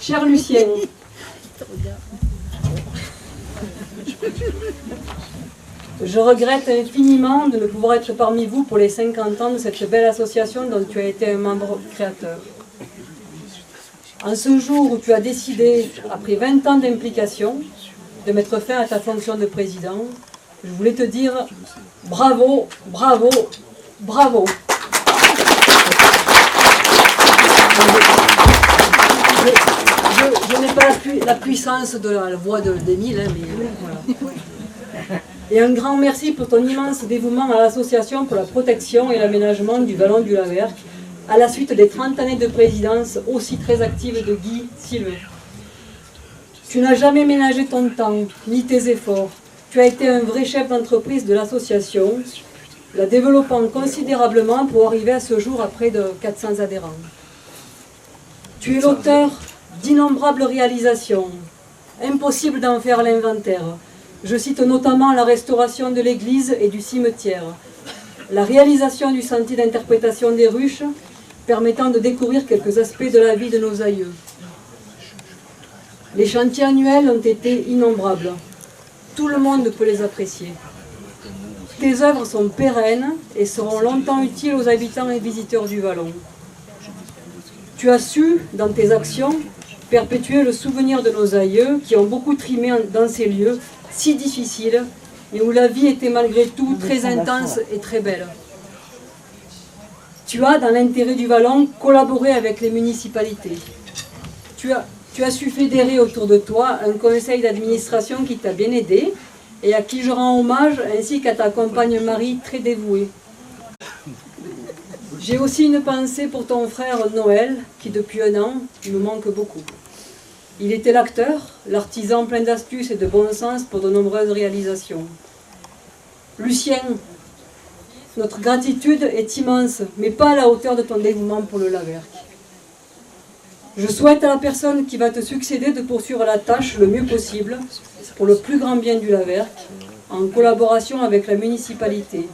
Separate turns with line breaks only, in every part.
Cher Lucien, je regrette infiniment de ne pouvoir être parmi vous pour les 50 ans de cette belle association dont tu as été un membre créateur. En ce jour où tu as décidé, après 20 ans d'implication, de mettre fin à ta fonction de président, je voulais te dire bravo, bravo, bravo. Je n'ai pas la puissance de la voix d'Émile, mais voilà. Et un grand merci pour ton immense dévouement à l'association pour la protection et l'aménagement du Vallon du Laverque, à la suite des 30 années de présidence aussi très active de Guy Sylvain. Tu n'as jamais ménagé ton temps, ni tes efforts. Tu as été un vrai chef d'entreprise de l'association, la développant considérablement pour arriver à ce jour à près de 400 adhérents. Tu es l'auteur d'innombrables réalisations, impossible d'en faire l'inventaire. Je cite notamment la restauration de l'église et du cimetière, la réalisation du sentier d'interprétation des ruches, permettant de découvrir quelques aspects de la vie de nos aïeux. Les chantiers annuels ont été innombrables. Tout le monde peut les apprécier. Tes œuvres sont pérennes et seront longtemps utiles aux habitants et visiteurs du Vallon. Tu as su, dans tes actions, perpétuer le souvenir de nos aïeux qui ont beaucoup trimé dans ces lieux si difficiles et où la vie était malgré tout très intense et très belle. Tu as, dans l'intérêt du Vallon, collaboré avec les municipalités. Tu as su fédérer autour de toi un conseil d'administration qui t'a bien aidé et à qui je rends hommage, ainsi qu'à ta compagne Marie, très dévouée. J'ai aussi une pensée pour ton frère Noël, qui depuis un an me manque beaucoup. Il était l'acteur, l'artisan plein d'astuces et de bon sens pour de nombreuses réalisations. Lucien, notre gratitude est immense, mais pas à la hauteur de ton dévouement pour le Laverque. Je souhaite à la personne qui va te succéder de poursuivre la tâche le mieux possible pour le plus grand bien du Laverque, en collaboration avec la municipalité.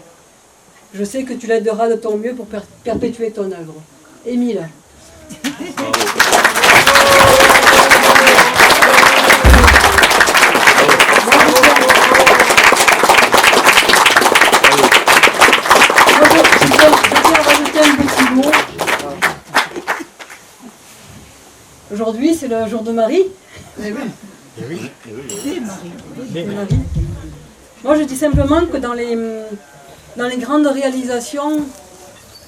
Je sais que tu l'aideras de ton mieux pour perpétuer ton œuvre. Émile. Aujourd'hui, c'est le jour de Marie. Marie. Moi, je dis simplement que dans les grandes réalisations,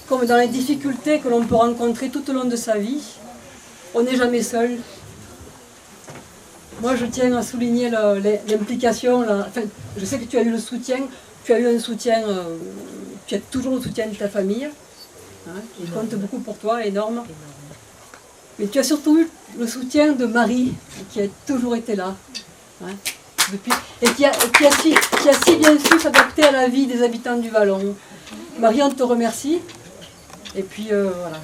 comme dans les difficultés que l'on peut rencontrer tout au long de sa vie, on n'est jamais seul. Moi, je tiens à souligner l'implication. Enfin, je sais que tu as eu le soutien, tu as eu un soutien, tu as toujours le soutien de ta famille, hein, qui compte beaucoup pour toi, énorme. Mais tu as surtout eu le soutien de Marie, qui a toujours été là, hein, depuis, et qui a si bien su s'adapter à la vie des habitants du Vallon. Marie, on te remercie. Et puis je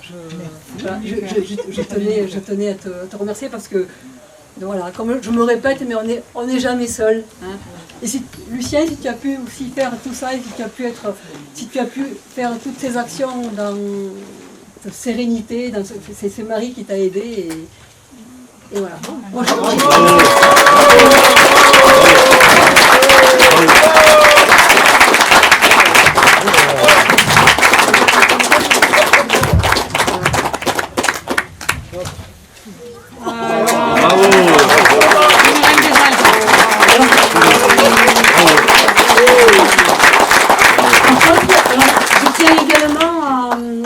tenais à te remercier parce que, voilà, comme je me répète, mais on n'est jamais seul. Hein. Et si, Lucien, si tu as pu aussi faire tout ça, et si tu as pu faire toutes ces actions dans sérénité, c'est Marie qui t'a aidé et voilà. Moi,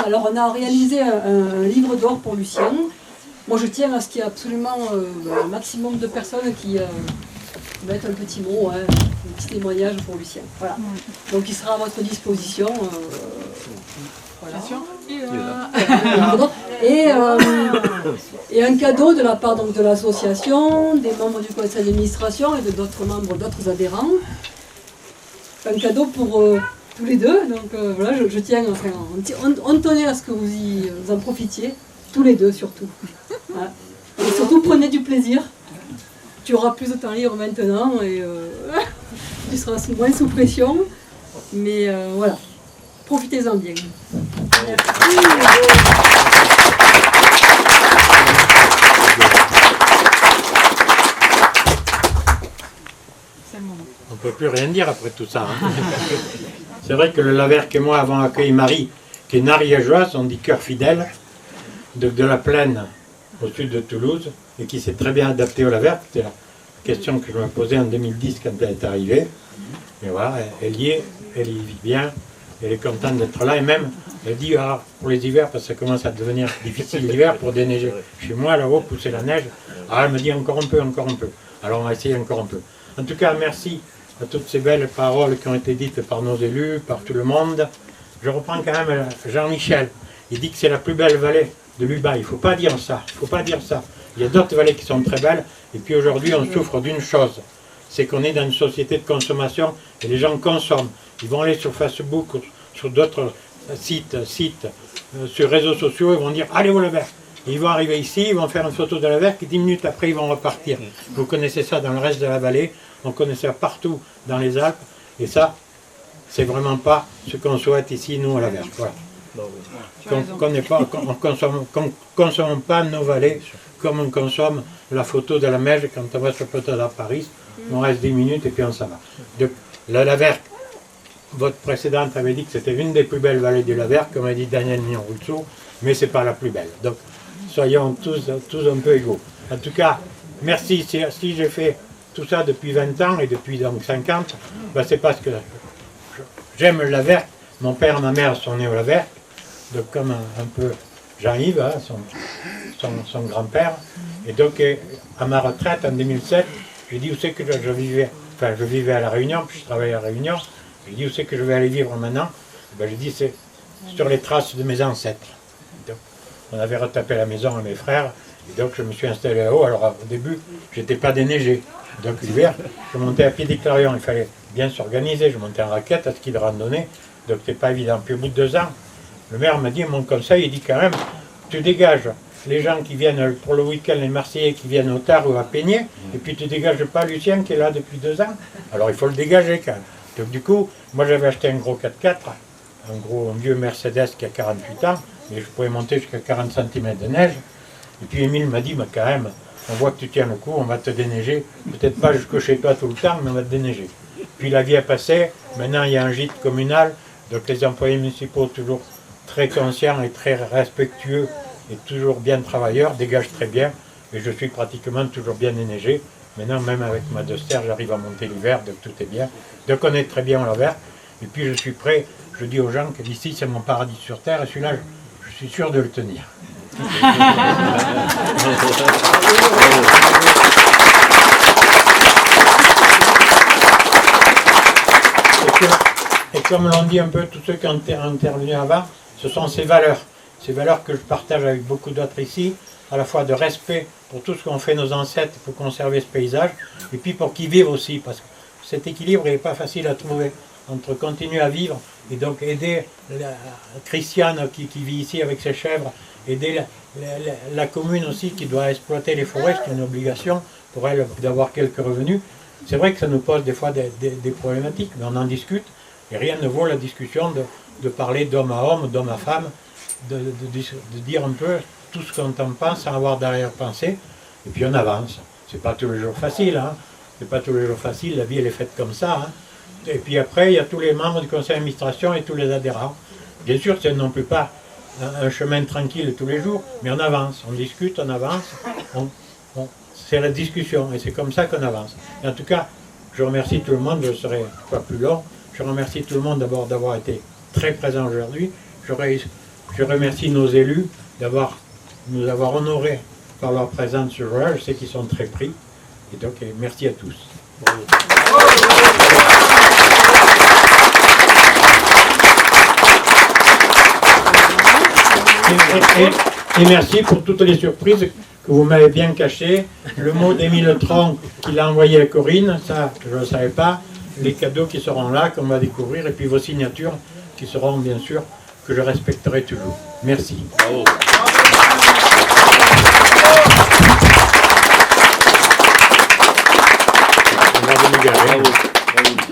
alors on a réalisé un livre d'or pour Lucien. Moi je tiens à ce qu'il y ait absolument un maximum de personnes qui mettent un petit mot, hein, un petit témoignage pour Lucien. Voilà. Donc il sera à votre disposition. Voilà. Et un cadeau de la part donc, de l'association, des membres du conseil d'administration et de d'autres membres, d'autres adhérents. Un cadeau pour tous les deux. Donc voilà, je tiens, enfin, on tenait à ce que vous en profitiez, tous les deux surtout. Voilà. Et surtout prenez du plaisir. Tu auras plus de temps libre maintenant et tu seras moins sous pression. Mais voilà, profitez-en bien. Merci.
ne peut plus rien dire après tout ça. Hein. C'est vrai que le Laverque et moi avons accueilli Marie, qui est une ariégeoise, on dit cœur fidèle, de la plaine au sud de Toulouse, et qui s'est très bien adaptée au Laverque. C'était la question que je me posais en 2010 quand elle est arrivée. Et voilà, elle y est, elle y vit bien, elle est contente d'être là, et même, elle dit, ah, pour les hivers, parce que ça commence à devenir difficile l'hiver pour déneiger. Chez moi, là-haut, pousser la neige, ah, elle me dit encore un peu, encore un peu. Alors on va essayer encore un peu. En tout cas, merci à toutes ces belles paroles qui ont été dites par nos élus, par tout le monde. Je reprends quand même Jean-Michel. Il dit que c'est la plus belle vallée de l'Ubaye. Il ne faut pas dire ça. Il ne faut pas dire ça. Il y a d'autres vallées qui sont très belles. Et puis aujourd'hui, on souffre d'une chose. C'est qu'on est dans une société de consommation et les gens consomment. Ils vont aller sur Facebook, sur d'autres sites, sur réseaux sociaux, ils vont dire « Allez au Laverque ». Ils vont arriver ici, ils vont faire une photo de la Laverque et 10 minutes après, ils vont repartir. Vous connaissez ça dans le reste de la vallée. On connaît ça partout dans les Alpes. Et ça, c'est vraiment pas ce qu'on souhaite ici, nous, à la Laverque. Voilà. On ne consomme pas nos vallées comme on consomme la photo de la Meige quand on va sur Photo à Paris. On reste 10 minutes et puis on s'en va. La Laverque, votre précédente avait dit que c'était une des plus belles vallées du Laverque, comme a dit Daniel Mignon-Rousseau, mais ce n'est pas la plus belle. Donc, soyons tous un peu égaux. En tout cas, merci. Si j'ai fait tout ça depuis 20 ans et depuis donc 50, ben c'est parce que j'aime le Laverque. Mon père et ma mère sont nés au Laverque, donc comme un peu Jean-Yves, hein, son grand-père. Et donc, à ma retraite en 2007, j'ai dit où c'est que je vivais. Enfin, je vivais à La Réunion, puis je travaillais à La Réunion. J'ai dit où c'est que je vais aller vivre maintenant. Ben, j'ai dit c'est sur les traces de mes ancêtres. Donc, on avait retapé la maison à mes frères, et donc je me suis installé là-haut. Alors au début, j'étais pas déneigé. Donc l'hiver, je montais à pied des clarions. Il fallait bien s'organiser. Je montais en raquette à ski de randonnée, donc c'était pas évident. Puis au bout de 2 ans, le maire m'a dit, mon conseil, il dit quand même, tu dégages les gens qui viennent pour le week-end, les Marseillais qui viennent au Tard ou à Peigné, et puis tu ne dégages pas Lucien qui est là depuis 2 ans. Alors il faut le dégager quand même. Donc du coup, moi j'avais acheté un gros 4x4, un vieux Mercedes qui a 48 ans, mais je pouvais monter jusqu'à 40 cm de neige. Et puis Émile m'a dit, mais quand même, on voit que tu tiens le coup, on va te déneiger, peut-être pas jusque chez toi tout le temps, mais on va te déneiger. Puis la vie a passé, maintenant il y a un gîte communal, donc les employés municipaux toujours très conscients et très respectueux et toujours bien travailleurs, dégagent très bien, et je suis pratiquement toujours bien déneigé. Maintenant, même avec ma Duster, j'arrive à monter l'hiver, donc tout est bien. Donc on est très bien au Laverque, et puis je suis prêt, je dis aux gens que d'ici c'est mon paradis sur terre, et celui-là, je suis sûr de le tenir. Et comme l'ont dit un peu tous ceux qui ont intervenu avant, ce sont ces valeurs que je partage avec beaucoup d'autres ici, à la fois de respect pour tout ce qu'ont fait nos ancêtres pour conserver ce paysage, et puis pour qu'ils vivent aussi, parce que cet équilibre n'est pas facile à trouver, entre continuer à vivre, et donc aider Christiane qui vit ici avec ses chèvres, aider la commune aussi qui doit exploiter les forêts, c'est une obligation pour elle d'avoir quelques revenus. C'est vrai que ça nous pose des fois des problématiques, mais on en discute, et rien ne vaut la discussion de parler d'homme à homme, d'homme à femme, de dire un peu tout ce qu'on en pense sans avoir d'arrière-pensée, et puis on avance. C'est pas tous les jours facile, hein. C'est pas tous les jours facile, la vie elle est faite comme ça, hein. Et puis après, il y a tous les membres du conseil d'administration et tous les adhérents. Bien sûr, c'est non plus pas un chemin tranquille tous les jours, mais on avance, on discute, on avance, c'est la discussion, et c'est comme ça qu'on avance. Et en tout cas, je remercie tout le monde, je ne serai pas plus long, je remercie tout le monde d'abord d'avoir été très présent aujourd'hui, je remercie nos élus nous avoir honorés par leur présence ce jour-là, je sais qu'ils sont très pris, et donc merci à tous. Bravo. Et merci pour toutes les surprises que vous m'avez bien cachées. Le mot d'Émile Tron qu'il a envoyé à Corinne, ça je ne le savais pas. Les cadeaux qui seront là, qu'on va découvrir, et puis vos signatures qui seront bien sûr que je respecterai toujours. Merci. Bravo. On va vous garer. Bravo.